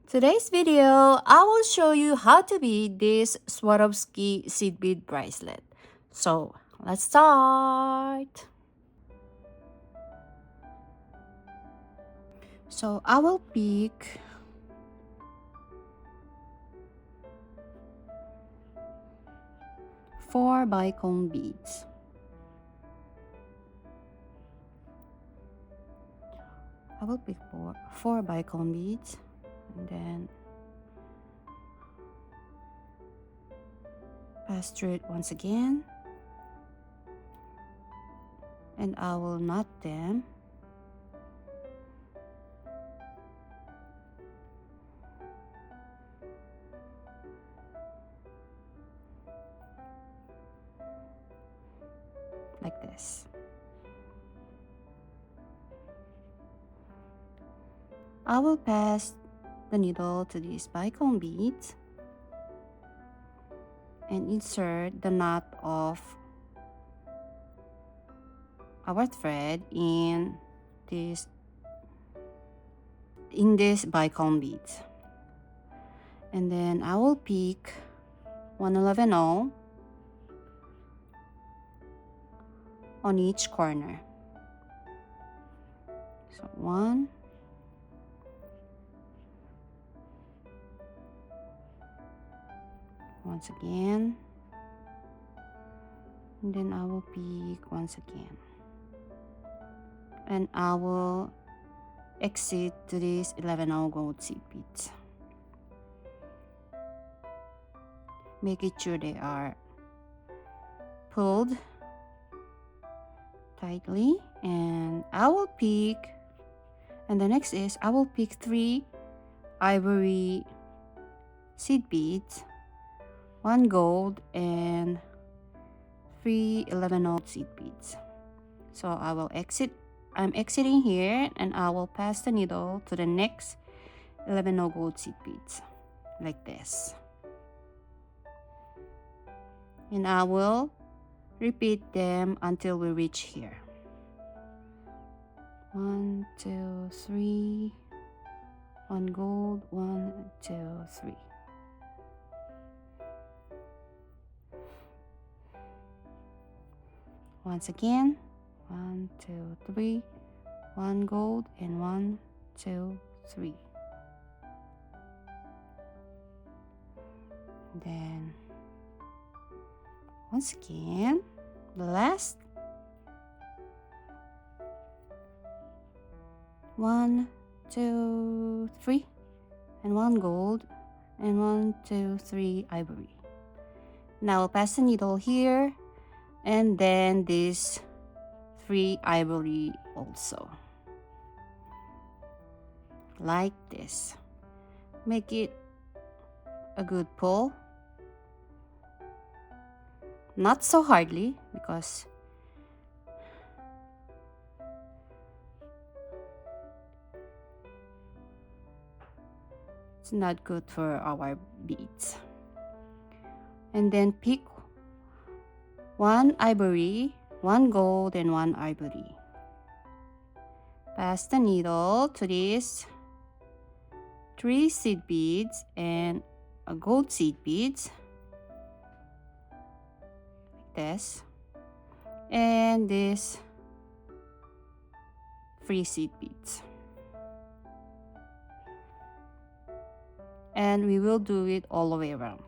Today's video, I will show you how to bead this Swarovski seed bead bracelet. So, let's start. So, I will pick four bicone beads. I will pick four bicone beads and then pass through it once again, and I will knot them. Like this. I will pass the needle to these bicone beads and insert the knot of our thread in this bicone beads, and then I will pick 111 on each corner. So one, once again, and then I will pick once again, and I will exit to these 11 gold seed beads. Making sure they are pulled tightly, and I will pick, and the next is I will pick 3 ivory seed beads, 1 gold and 3 11 seed beads. So I'm exiting here, and I will pass the needle to the next 11 gold seed beads like this, and I will repeat them until we reach here. 1 2 3, 1 gold, 1 2 3. Once again, 1 2 3, 1 gold and 1 2 3. Then once again, the last 1 2 3, and 1 gold and 1 2 3 ivory. Now I'll pass the needle here, and then these 3 ivory also, like this. Make it a good pull, not so hardly, because it's not good for our beads. And then pick 1 ivory, 1 gold and 1 ivory. Pass the needle to these 3 seed beads and a gold seed beads like this, and this 3 seed beads, and we will do it all the way around.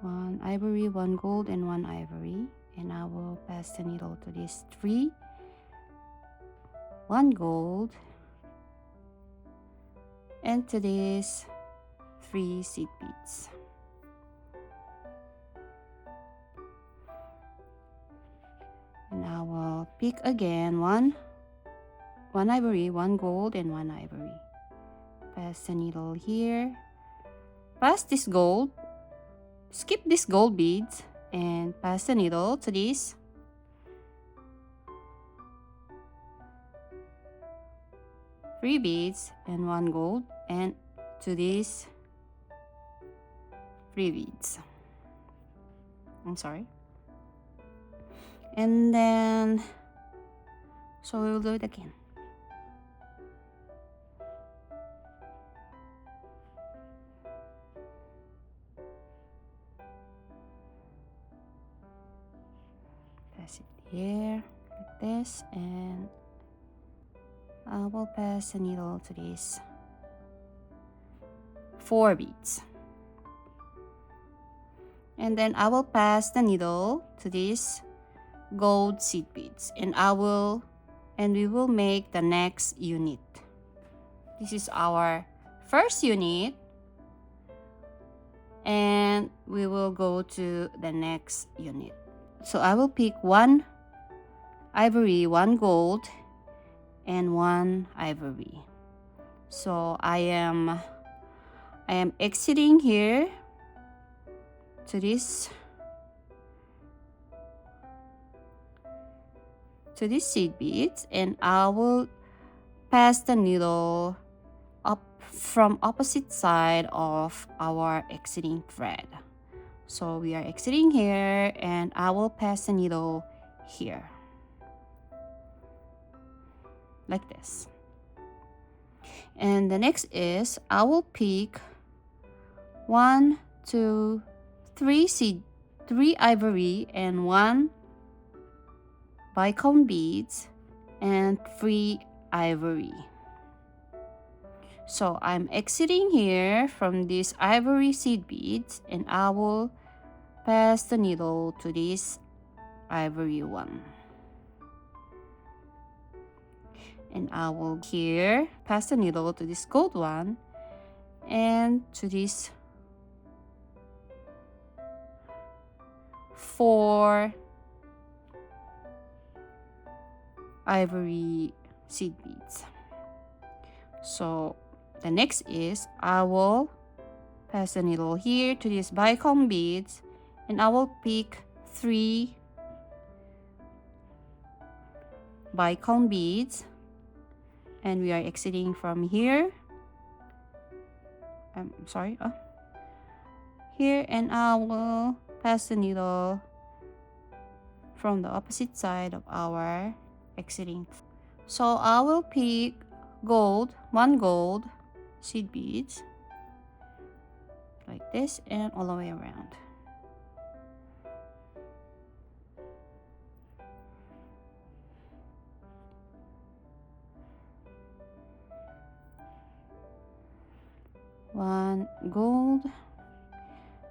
One ivory, 1 gold and 1 ivory, and I will pass the needle to these 3, 1 gold, and to these 3 seed beads. And I will pick again 1 ivory, 1 gold and 1 ivory. Pass the needle here, pass this gold, skip these gold beads, and pass the needle to these 3 beads and 1 gold, and to these 3 beads. I'm sorry. And then So we will do it again. Pass it here like this, and I will pass the needle to these 4 beads. And then I will pass the needle to these gold seed beads, and we will make the next unit. This is our first unit, and we will go to the next unit. So I will pick 1 ivory, 1 gold, and 1 ivory. So I am exiting here to this seed beads, and I will pass the needle up from opposite side of our exiting thread. So we are exiting here, and I will pass the needle here like this. And the next is I will pick 1, 2, 3 ivory and 1 bicone beads and 3 ivory. So I'm exiting here from these ivory seed beads, and I will pass the needle to this ivory one. And I will here pass the needle to this gold one and to this 4 ivory seed beads. So the next is I will pass the needle here to these bicone beads, and I will pick 3 bicone beads, and we are exiting from here. Here, and I will pass the needle from the opposite side of our exiting. So I will pick gold, 1 gold seed beads like this, and all the way around. One gold,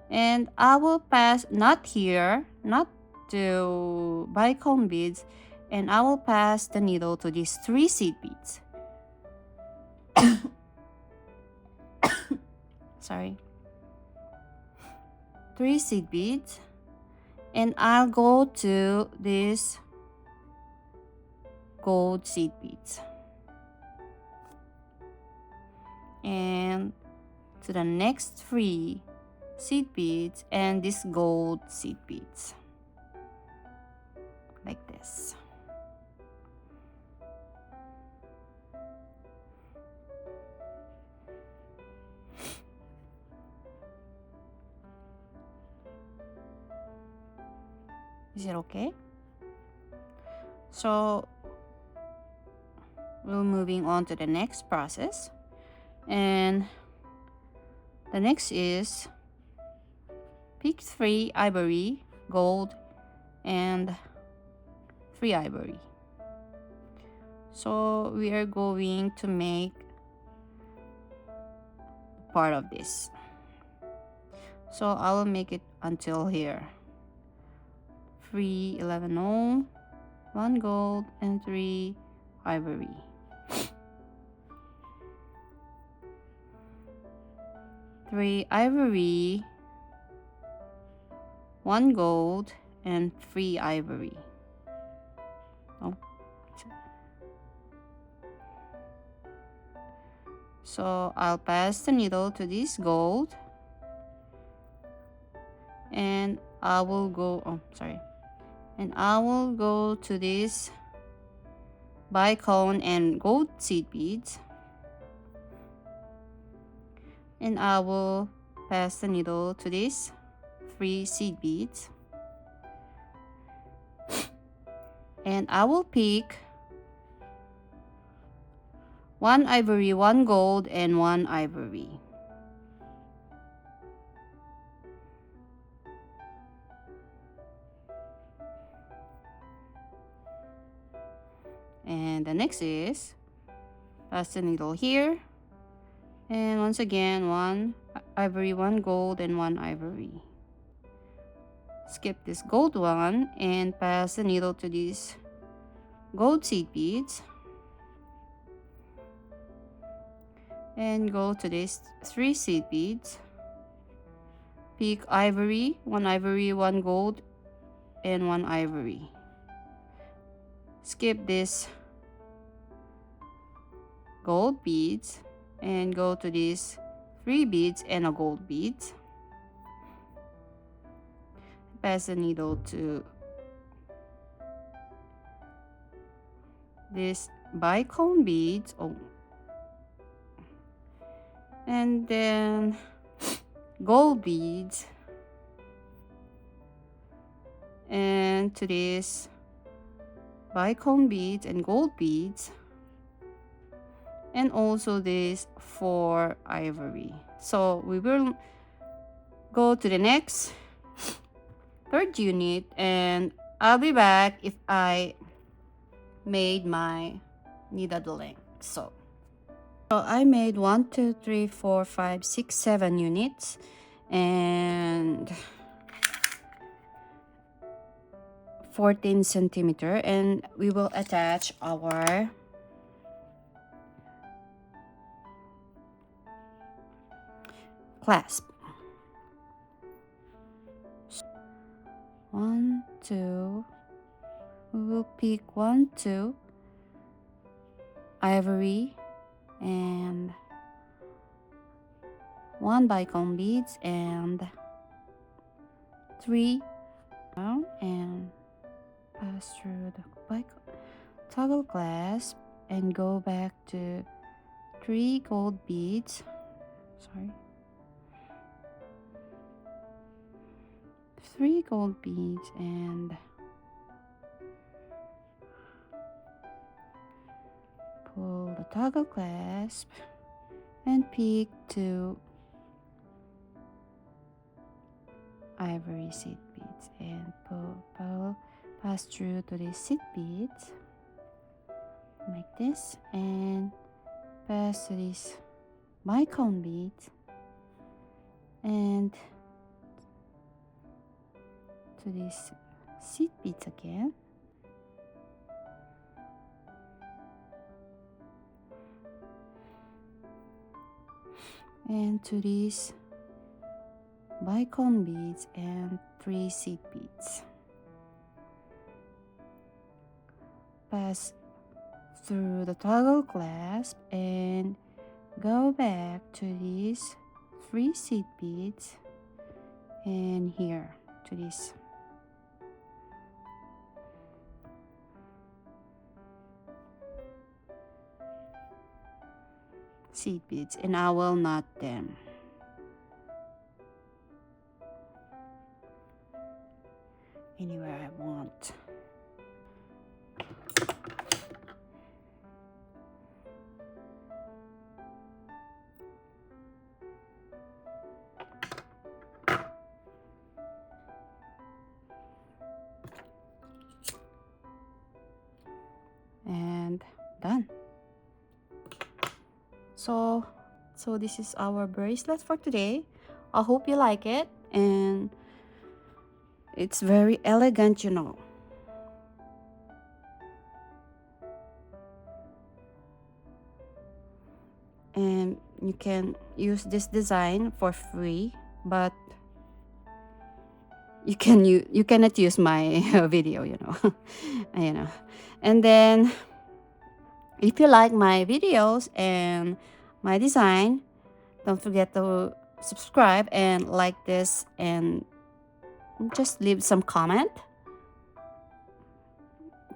and I will pass not here, not to bicone beads, and I will pass the needle to these 3 seed beads. Sorry. 3 seed beads, and I'll go to these gold seed beads and to the next 3 seed beads and these gold seed beads like this. Is it okay? So we're moving on to the next process, and the next is pick 3 ivory, gold, and 3 ivory. So we are going to make part of this. So I will make it until here. 3 11 0, 1 gold and 3 ivory. Three ivory, 1 gold and 3 ivory. Oh. So I'll pass the needle to this gold, and I will go to this bicone and gold seed beads, and I will pass the needle to these 3 seed beads, and I will pick 1 ivory, 1 gold, and 1 ivory. And the next is pass the needle here, and once again 1 ivory, 1 gold, and 1 ivory. Skip this gold one and pass the needle to these gold seed beads, and go to these 3 seed beads. Pick ivory, 1 gold, and 1 ivory. Skip this gold beads and go to these 3 beads and a gold bead. Pass the needle to this bicone beads. Oh, and then gold beads, and to this bicone beads and gold beads, and also this 4 ivory. So we will go to the next 3rd unit, and I'll be back if I made my needed length. So I made 1, 2, 3, 4, 5, 6, 7 units, and 14 centimeter, and we will attach our clasp. 1, 2, we will pick 1, 2 ivory and 1 bicone beads and 3 down, and pass through the toggle clasp and go back to 3 gold beads. 3 gold beads, and pull the toggle clasp and pick 2 ivory seed beads and pass through to the seed beads like this, and pass to this bicone beads and to these seed beads again, and to these bicone beads and 3 seed beads. Pass through the toggle clasp and go back to these 3 seed beads and here to this seed beads, and I will knot them. Anywhere I want. And done. So this is our bracelet for today. I hope you like it, and it's very elegant, you know. And you can use this design for free, but you cannot use my video, you know. You know. And then if you like my videos and my design, don't forget to subscribe and like this, and just leave some comment,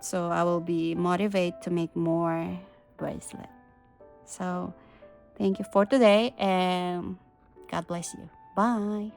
so I will be motivated to make more bracelet. So thank you for today, and God bless you. Bye.